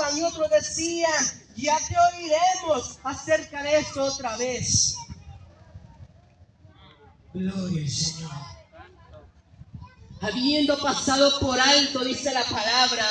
hablaban y otros decían, ya te oiremos acerca de esto otra vez. Gloria al Señor. Habiendo pasado por alto, dice la palabra,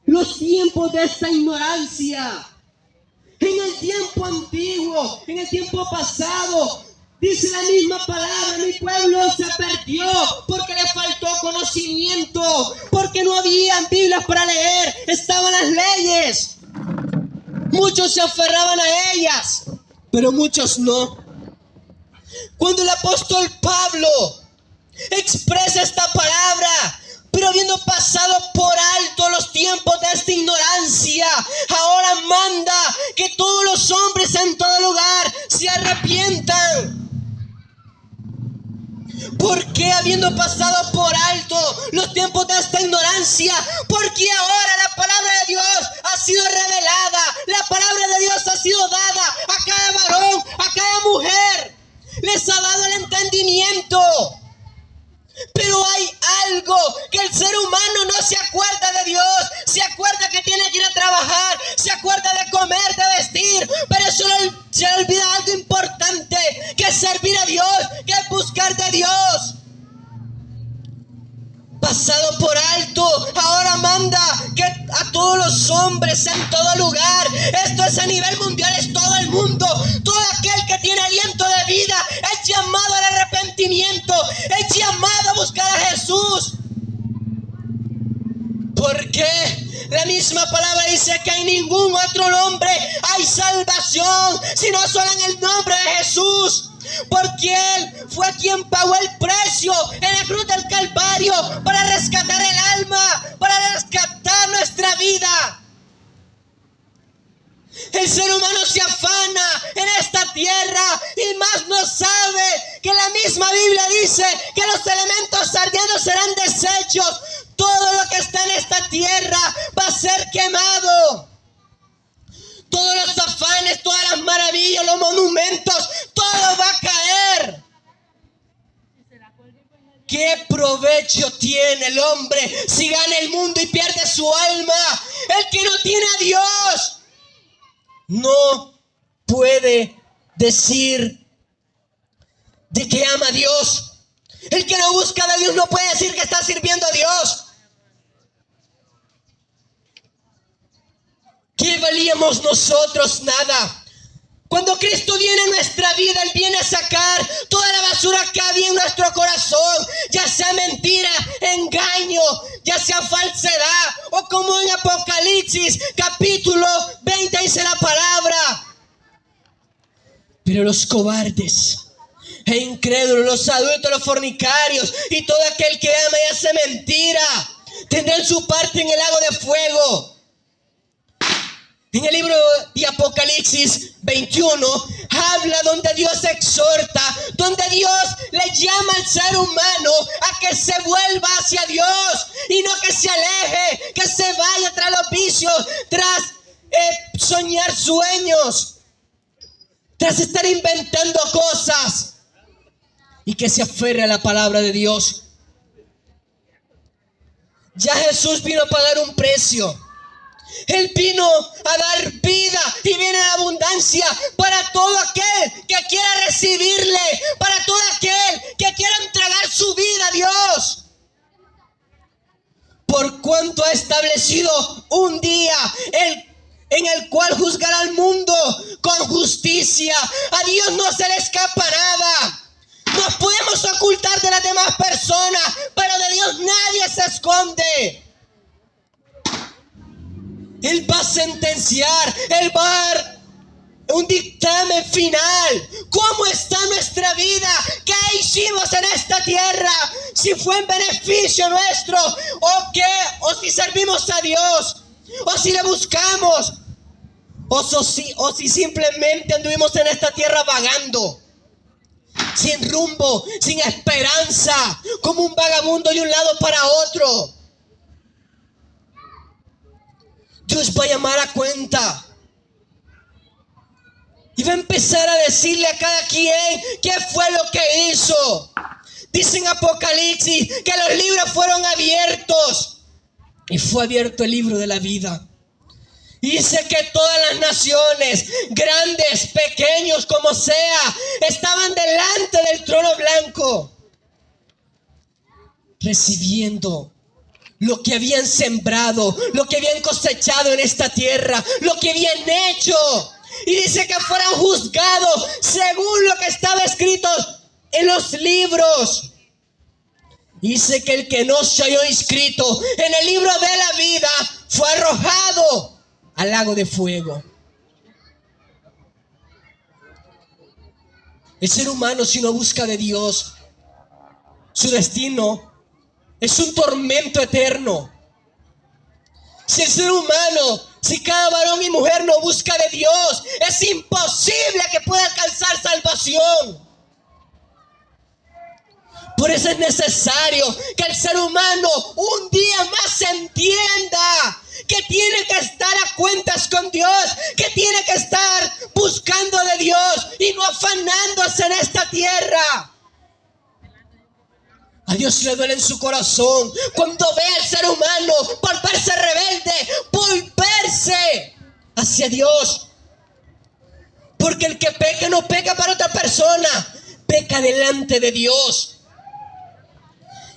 los tiempos de esta ignorancia, en el tiempo antiguo, en el tiempo pasado, dice la misma palabra, mi pueblo se perdió porque le faltó conocimiento, porque no había Biblias para leer, estaban las leyes. Muchos se aferraban a ellas, pero muchos no. Cuando el apóstol Pablo expresa esta palabra, pero habiendo pasado por alto los tiempos de esta ignorancia, ahora manda que todos los hombres en todo lugar se arrepientan. ¿Por qué habiendo pasado por alto los tiempos de esta ignorancia? Porque ahora la palabra de Dios ha sido revelada, la palabra de Dios ha sido dada a cada varón, a cada mujer. Les ha dado el entendimiento. Pero hay algo que el ser humano no se acuerda de Dios. Se acuerda que tiene que ir a trabajar, se acuerda de comer, de vestir, pero se le olvida algo importante, que es servir a Dios, que es buscar de Dios. Pasado por alto, ahora manda que a todos los hombres en todo lugar, esto es a nivel mundial, es todo el mundo, todo aquel que tiene aliento de vida es llamado al arrepentimiento, es llamado a buscar a Jesús. ¿Por qué? La misma palabra dice que en ningún otro nombre hay salvación, sino solo en el nombre de Jesús. Porque Él fue quien pagó el precio en la cruz del Calvario para rescatar el alma, para rescatar nuestra vida. El ser humano se afana en esta tierra y más no sabe que la misma Biblia dice que los elementos ardiendo serán deshechos. Todo lo que está en esta tierra va a ser quemado. Todos los afanes, todas las maravillas, los monumentos, todo va a caer. ¿Qué provecho tiene el hombre si gana el mundo y pierde su alma? El que no tiene a Dios no puede decir de que ama a Dios. El que no busca de Dios no puede decir que está sirviendo a Dios. ¿Qué valíamos nosotros? Nada. Cuando Cristo viene a nuestra vida, Él viene a sacar toda la basura que había en nuestro corazón, ya sea mentira, engaño, ya sea falsedad, o como en Apocalipsis capítulo 20 dice la palabra. Pero los cobardes e incrédulos, los adultos, los fornicarios y todo aquel que ama y hace mentira, tendrán su parte en el lago de fuego. En el libro de Apocalipsis 21 habla donde Dios exhorta, donde Dios le llama al ser humano a que se vuelva hacia Dios y no que se aleje, que se vaya tras los vicios, tras soñar sueños, tras estar inventando cosas, y que se aferre a la palabra de Dios. Ya Jesús vino a pagar un precio. Él vino a dar vida y viene en abundancia para todo aquel que quiera recibirle, para todo aquel que quiera entregar su vida a Dios. Por cuanto ha establecido un día en el cual juzgará al mundo con justicia. A Dios no se le escapa nada. Nos podemos ocultar de las demás personas, pero de Dios nadie se esconde. Él va a sentenciar, Él va a dar un dictamen final. ¿Cómo está nuestra vida? ¿Qué hicimos en esta tierra? Si fue en beneficio nuestro, o qué, o si servimos a Dios, o si le buscamos, o si simplemente anduvimos en esta tierra vagando, sin rumbo, sin esperanza, como un vagabundo de un lado para otro. Dios va a llamar a cuenta y va a empezar a decirle a cada quien qué fue lo que hizo. Dice en Apocalipsis que los libros fueron abiertos y fue abierto el libro de la vida. Y dice que todas las naciones, grandes, pequeños, como sea, estaban delante del trono blanco, recibiendo lo que habían sembrado, lo que habían cosechado en esta tierra, lo que habían hecho. Y dice que fueran juzgados según lo que estaba escrito en los libros. Dice que el que no se halló inscrito en el libro de la vida fue arrojado al lago de fuego. El ser humano, si no busca de Dios, su destino es un tormento eterno. Si el ser humano, si cada varón y mujer no busca de Dios, es imposible que pueda alcanzar salvación. Por eso es necesario que el ser humano un día más entienda que tiene que estar a cuentas con Dios, que tiene que estar buscando de Dios y no afanándose en esta tierra. A Dios le duele en su corazón cuando ve al ser humano volverse rebelde, volverse hacia Dios. Porque el que peca no peca para otra persona, peca delante de Dios.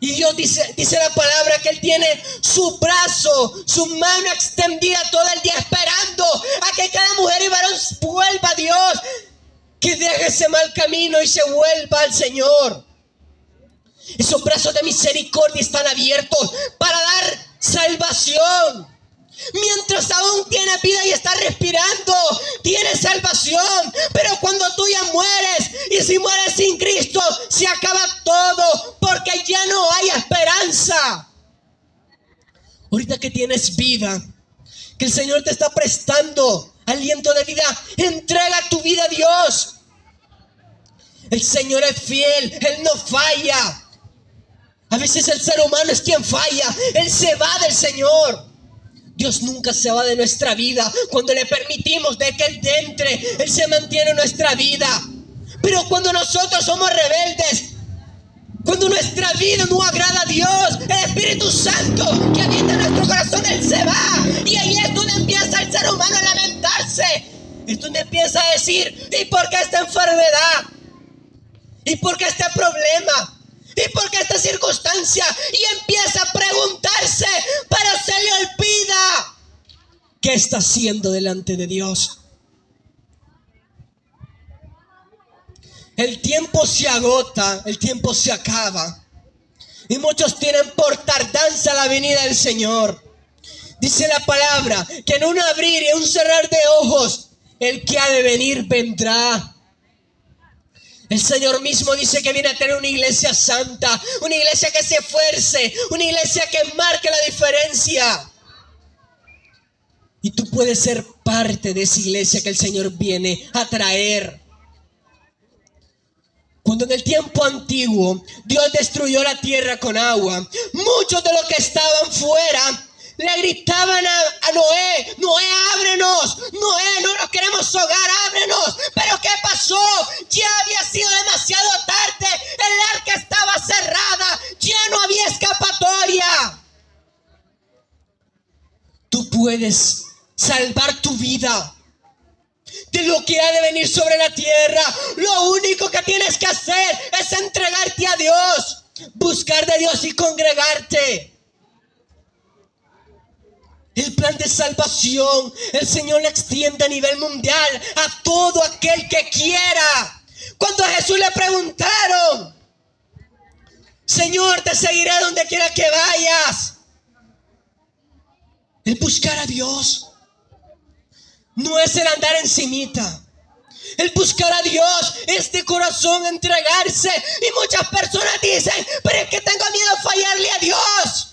Y Dios dice la palabra que Él tiene su brazo, su mano extendida todo el día esperando a que cada mujer y varón vuelva a Dios, que deje ese mal camino y se vuelva al Señor. Esos brazos de misericordia están abiertos para dar salvación. Mientras aún tienes vida y estás respirando, tienes salvación. Pero cuando tú ya mueres, y si mueres sin Cristo, se acaba todo, porque ya no hay esperanza. Ahorita que tienes vida, que el Señor te está prestando aliento de vida, entrega tu vida a Dios. El Señor es fiel, Él no falla. A veces el ser humano es quien falla, Él se va del Señor. Dios nunca se va de nuestra vida. Cuando le permitimos de que Él entre, Él se mantiene en nuestra vida. Pero cuando nosotros somos rebeldes, cuando nuestra vida no agrada a Dios, el Espíritu Santo que habita en nuestro corazón, Él se va. Y ahí es donde empieza el ser humano a lamentarse. Es donde empieza a decir: ¿y por qué esta enfermedad? ¿Y por qué este problema? ¿Y por qué esta circunstancia? Y empieza a preguntarse, pero se le olvida qué está haciendo delante de Dios. El tiempo se agota, el tiempo se acaba. Y muchos tienen por tardanza la venida del Señor. Dice la palabra que en un abrir y un cerrar de ojos, el que ha de venir vendrá. El Señor mismo dice que viene a tener una iglesia santa, una iglesia que se esfuerce, una iglesia que marque la diferencia. Y tú puedes ser parte de esa iglesia que el Señor viene a traer. Cuando en el tiempo antiguo Dios destruyó la tierra con agua, muchos de los que estaban fuera le gritaban a Noé: Noé, ábrenos, Noé, no nos queremos ahogar, ábrenos. Pero ¿qué pasó? Ya había sido demasiado tarde, el arca estaba cerrada, ya no había escapatoria. Tú puedes salvar tu vida de lo que ha de venir sobre la tierra. Lo único que tienes que hacer es entregarte a Dios, buscar de Dios y congregarte. El plan de salvación, el Señor le extiende a nivel mundial a todo aquel que quiera. Cuando a Jesús le preguntaron: Señor, te seguiré donde quiera que vayas. El buscar a Dios no es el andar encimita. El buscar a Dios es de corazón entregarse. Y muchas personas dicen: pero es que tengo miedo a fallarle a Dios.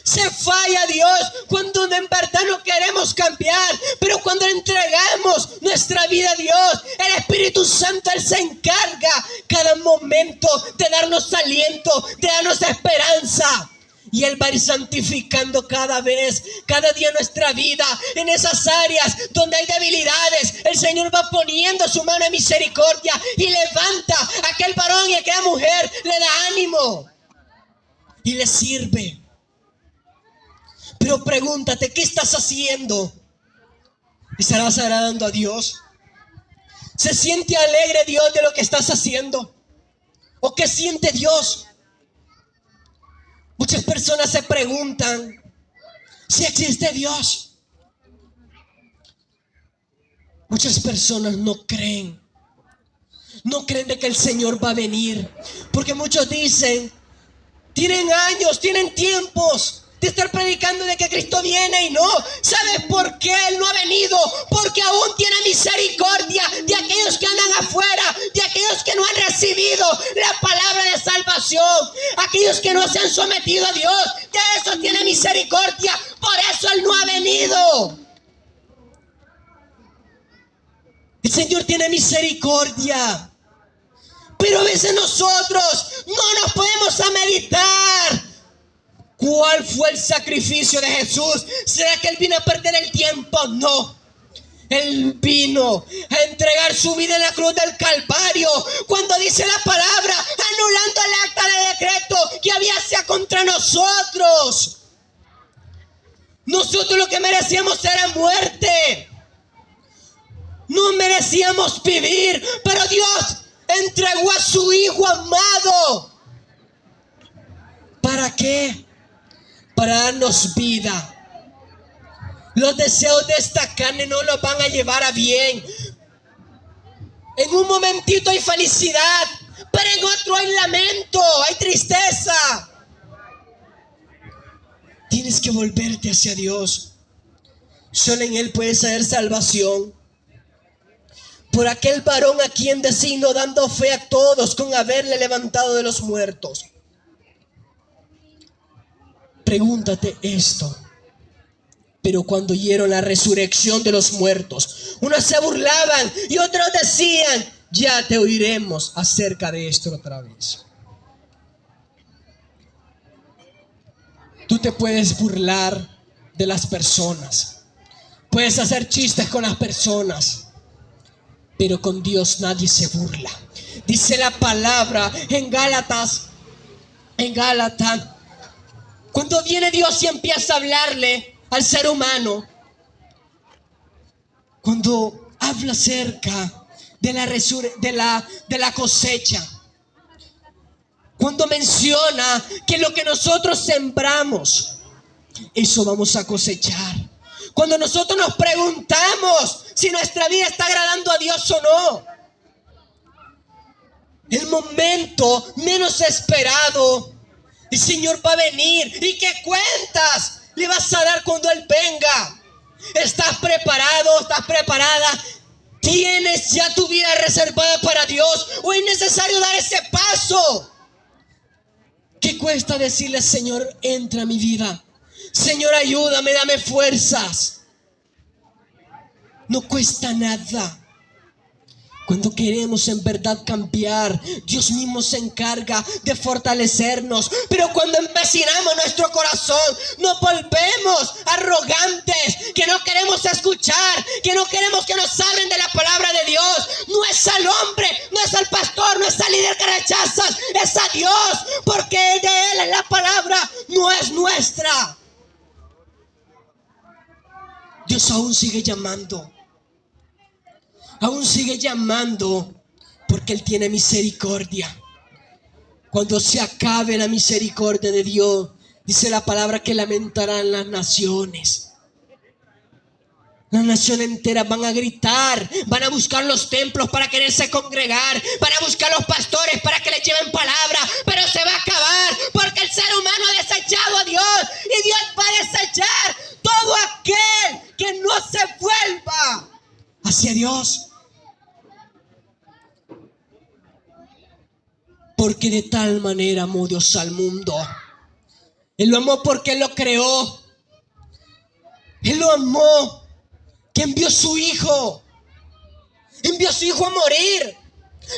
Se falla a Dios cuando en verdad no queremos cambiar. Pero cuando entregamos nuestra vida a Dios, el Espíritu Santo, Él se encarga cada momento de darnos aliento, de darnos esperanza. Y Él va a ir santificando cada vez, cada día nuestra vida. En esas áreas donde hay debilidades, el Señor va poniendo su mano de misericordia y levanta a aquel varón y a aquella mujer, le da ánimo y le sirve. Pero pregúntate, ¿qué estás haciendo? ¿Estarás agradando a Dios? ¿Se siente alegre Dios de lo que estás haciendo? ¿O qué siente Dios? Muchas personas se preguntan si existe Dios. Muchas personas no creen. No creen de que el Señor va a venir. Porque muchos dicen, tienen años, tienen tiempos de estar predicando de que Cristo viene y no. ¿Sabes por qué Él no ha venido? Porque aún tiene misericordia de aquellos que andan afuera, de aquellos que no han recibido la palabra de salvación, aquellos que no se han sometido a Dios. De esos tiene misericordia. Por eso Él no ha venido. El Señor tiene misericordia. Pero a veces nosotros no nos podemos a meditar. ¿Cuál fue el sacrificio de Jesús? ¿Será que Él vino a perder el tiempo? No. Él vino a entregar su vida en la cruz del Calvario. Cuando dice la palabra, anulando el acta de decreto que había hacia contra nosotros. Nosotros lo que merecíamos era muerte. No merecíamos vivir, pero Dios entregó a su Hijo amado. ¿Para qué? Para darnos vida. Los deseos de esta carne no los van a llevar a bien. En un momentito hay felicidad, pero en otro hay lamento, hay tristeza. Tienes que volverte hacia Dios. Solo en Él puedes haber salvación. Por aquel varón a quien designó, dando fe a todos con haberle levantado de los muertos. Pregúntate esto. Pero cuando oyeron la resurrección de los muertos, unos se burlaban y otros decían, ya te oiremos acerca de esto otra vez. Tú te puedes burlar de las personas, puedes hacer chistes con las personas, pero con Dios nadie se burla. Dice la palabra en Gálatas, cuando viene Dios y empieza a hablarle al ser humano, cuando habla acerca de la cosecha, cuando menciona que lo que nosotros sembramos, eso vamos a cosechar. Cuando nosotros nos preguntamos si nuestra vida está agradando a Dios o no, el momento menos esperado, el Señor va a venir. ¿Y qué cuentas le vas a dar cuando Él venga? ¿Estás preparado? ¿Estás preparada? ¿Tienes ya tu vida reservada para Dios? ¿O es necesario dar ese paso? ¿Qué cuesta decirle, Señor, entra a mi vida? Señor, ayúdame, dame fuerzas. No cuesta nada. Cuando queremos en verdad cambiar, Dios mismo se encarga de fortalecernos. Pero cuando empecinamos nuestro corazón, nos volvemos arrogantes, que no queremos escuchar, que no queremos que nos hablen de la palabra de Dios. No es al hombre, no es al pastor, no es al líder que rechazas, es a Dios, porque de Él es la palabra, no es nuestra. Dios aún sigue llamando. Aún sigue llamando porque Él tiene misericordia. Cuando se acabe la misericordia de Dios, dice la palabra que lamentarán las naciones. Las naciones enteras van a gritar, van a buscar los templos para quererse congregar, van a buscar los pastores para que les lleven palabra, pero se va a acabar porque el ser humano ha desechado a Dios y Dios va a desechar todo aquel que no se vuelva hacia Dios. Porque de tal manera amó Dios al mundo. Él lo amó porque Él lo creó. Él lo amó, que envió a su Hijo. Envió a su Hijo a morir.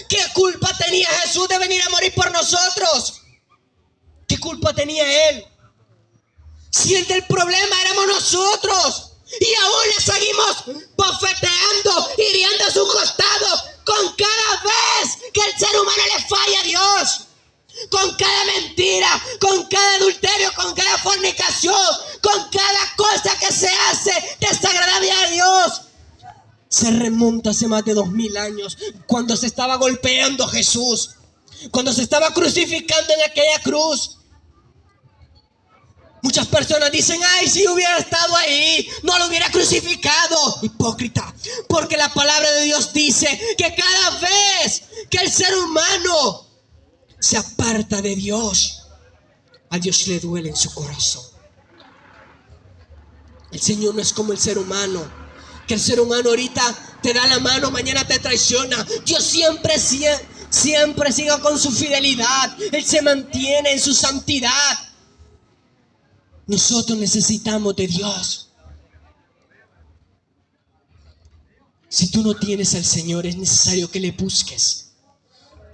¿Qué culpa tenía Jesús de venir a morir por nosotros? ¿Qué culpa tenía Él? Si el del problema éramos nosotros. Y aún le seguimos bofeteando, hiriendo a su costado con cada vez que el ser humano le falla a Dios. con cada mentira, con cada adulterio, con cada fornicación, con cada cosa que se hace desagradable a Dios. Se remonta hace más de 2000 años, cuando se estaba golpeando a Jesús, cuando se estaba crucificando en aquella cruz. Muchas personas dicen: ay, si hubiera estado ahí, no lo hubiera crucificado. Hipócrita, porque la palabra de Dios dice que cada vez que el ser humano se aparta de Dios, a Dios le duele en su corazón. El Señor no es como el ser humano, que el ser humano ahorita te da la mano, mañana te traiciona. Dios siempre sigue con su fidelidad. Él se mantiene en su santidad. Nosotros necesitamos de Dios. Si tú no tienes al Señor, es necesario que le busques,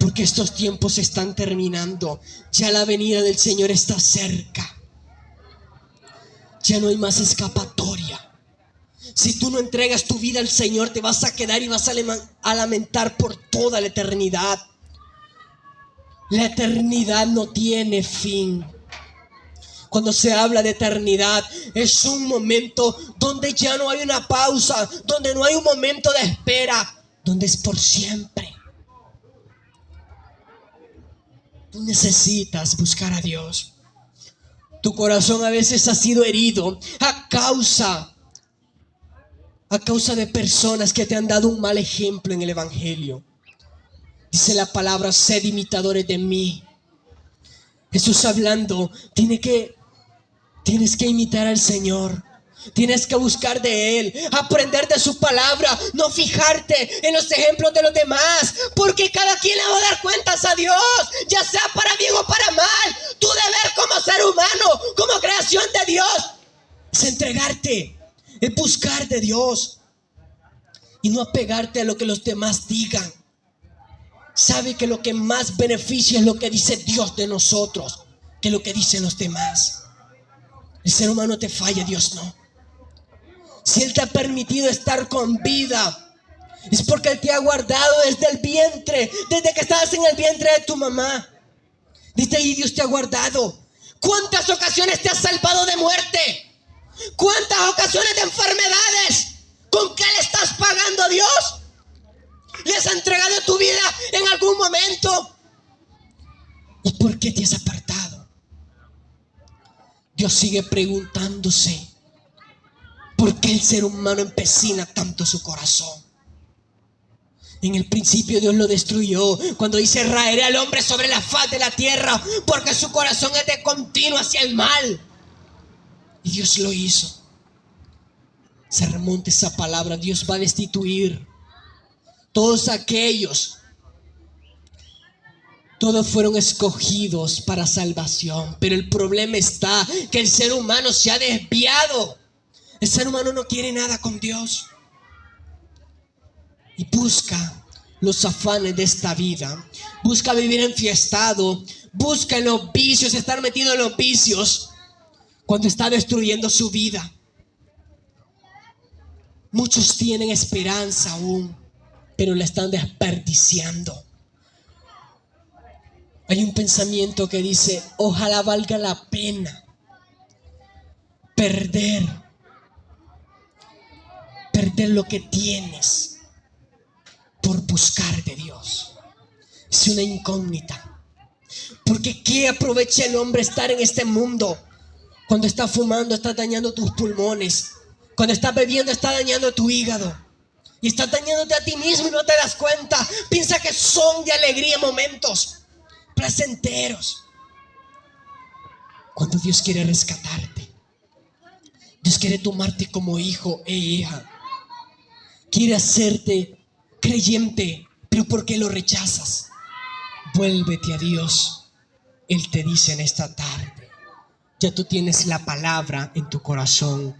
porque estos tiempos se están terminando. Ya la venida del Señor está cerca. Ya no hay más escapatoria. Si tú no entregas tu vida al Señor, te vas a quedar y vas a lamentar por toda la eternidad. La eternidad no tiene fin. Cuando se habla de eternidad, es un momento donde ya no hay una pausa, donde no hay un momento de espera, donde es por siempre. Tú necesitas buscar a Dios. Tu corazón a veces ha sido herido a causa de personas que te han dado un mal ejemplo en el evangelio. Dice la palabra: sed imitadores de mí. Jesús hablando, tienes que imitar al Señor. Tienes que buscar de Él, aprender de su palabra, no fijarte en los ejemplos de los demás, porque cada quien le va a dar cuentas a Dios, ya sea para bien o para mal. Tu deber como ser humano, como creación de Dios, es entregarte, es buscar de Dios y no apegarte a lo que los demás digan. Sabe que lo que más beneficia es lo que dice Dios de nosotros, que lo que dicen los demás. El ser humano te falla, Dios no. Si Él te ha permitido estar con vida, es porque Él te ha guardado desde el vientre, desde que estabas en el vientre de tu mamá. Desde ahí Dios te ha guardado. ¿Cuántas ocasiones te ha salvado de muerte? ¿Cuántas ocasiones de enfermedades? ¿Con qué le estás pagando a Dios? ¿Le has entregado tu vida en algún momento? ¿Y por qué te has apartado? Dios sigue preguntándose: ¿por qué el ser humano empecina tanto su corazón? En el principio Dios lo destruyó, cuando dice: raeré al hombre sobre la faz de la tierra, porque su corazón es de continuo hacia el mal. Y Dios lo hizo. Se remonta esa palabra: Dios va a destituir todos aquellos. Todos fueron escogidos para salvación, pero el problema está que el ser humano se ha desviado. El ser humano no quiere nada con Dios y busca los afanes de esta vida, busca vivir enfiestado, busca en los vicios, estar metido en los vicios, cuando está destruyendo su vida. Muchos tienen esperanza aún, pero la están desperdiciando. Hay un pensamiento que dice: ojalá valga la pena perder lo que tienes por buscar de Dios. Es una incógnita, porque ¿qué aprovecha el hombre estar en este mundo? Cuando está fumando, está dañando tus pulmones. Cuando estás bebiendo, está dañando tu hígado. Y estás dañándote a ti mismo y no te das cuenta. Piensa que son de alegría momentos placenteros, cuando Dios quiere rescatarte. Dios quiere tomarte como hijo e hija. Quiere hacerte creyente, pero ¿por qué lo rechazas? Vuélvete a Dios. Él te dice en esta tarde: ya tú tienes la palabra en tu corazón,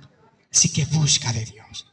así que busca de Dios.